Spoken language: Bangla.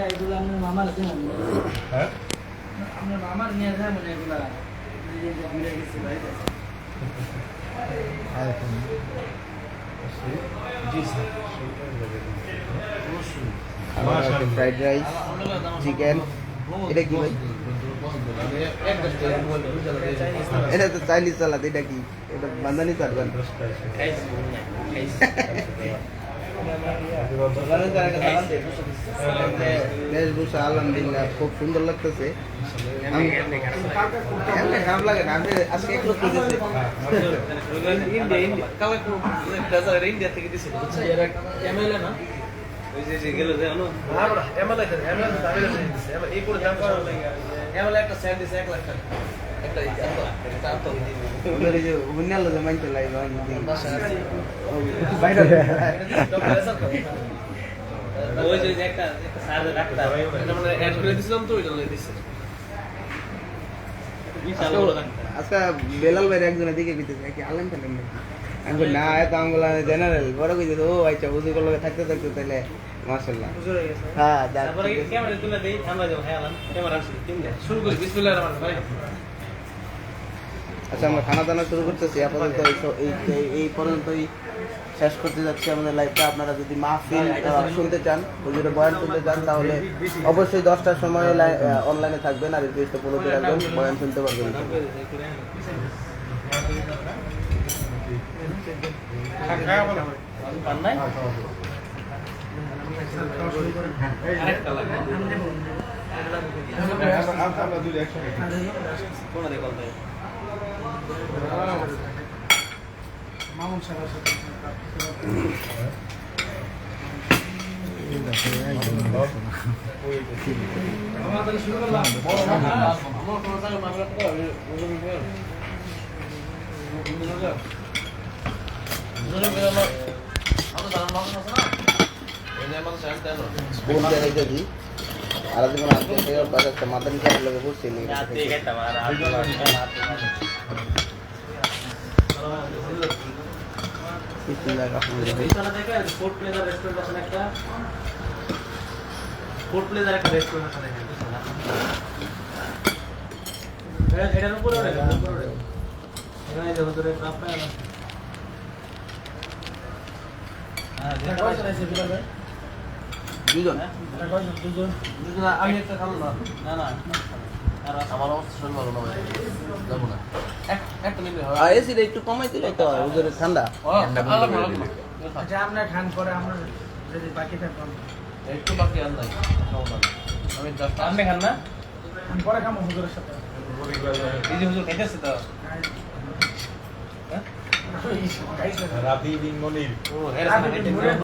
এগুলো আপনার মামার দেন হ্যাঁ আপনার মামার নিয়ে যায় মনে এগুলা ঘুরে গেছে ভাই ফ্রাইড রাইস চিকেন এটা কি ভাই এটা তো চাইনিজ সালাদ এটা কি এটা বান্দানি সালাদ বেশভূষা আলহামদুলিল্লাহ খুব সুন্দর লাগতেছে খারাপ লাগে না আমি আজকে একটু খুঁজেছি ইন্ডিয়া থেকে দিছে এমএলএ না ওই যে গেল যে এমএলএ এই পুরো দাম করা লাগে এমএলএ একটা স্যান্ড দিছে 1 লাখ টাকা একটা এটা তো ওদের যে উন্নালো যে মাইতে লাই বাইরে ওই যে একটা স্যার রাখতা এটা মানে অ্যাড করে দিছিলাম তো ওই জন্য দিছে আজকে বেলাল ভাই একজনের দিকে কইতেছে কি আলেম ফেলেন নাকি আমি না এত আঙ্গুলা জেনারেল বড় কইছে ও আচ্ছা বুঝি করলে থাকতে থাকতে তাহলে মাশাআল্লাহ হ্যাঁ তারপরে ক্যামেরা তুলে দেই আমরা যাও হ্যাঁ আলাম ক্যামেরা শুরু করি বিসমিল্লাহির রহমানির রহিম আচ্ছা আমরা খানা দানা শুরু করতেছি আপাতত এই পর্যন্তই শেষ করতে যাচ্ছি আমাদের লাইভটা আপনারা যদি মাহফিল শুনতে চান হুজুরের বয়ান শুনতে চান তাহলে অবশ্যই 10টার সময় অনলাইনে থাকবেন আর রিকোয়েস্টটা ফলো করে রাখবেন বয়ান শুনতে পারবেন মামুন সাহেবের সাথে আমাদের শুরু করলাম আমার কোন জায়গায় মামলা করে কোন জায়গায় যদি আর জীবন আজকে বাজারটা মাদানি কার লগে বসছি নি দুজন আমি একটা খাবো না না আমার অবস্থা শরীর ভালো না যাবো না একটা নিলে হয় আর এসিটা একটু কমাই দিলে তো ওদের ঠান্ডা আচ্ছা আমরা ঠান করে আমরা যদি বাকি থাকতাম একটু বাকি আর নাই আমি জাস্ট আপনি খান না আমি পরে খাবো হুজুরের সাথে এই যে হুজুর খাইতেছে তো রাবি বিন মনির ও এর সাথে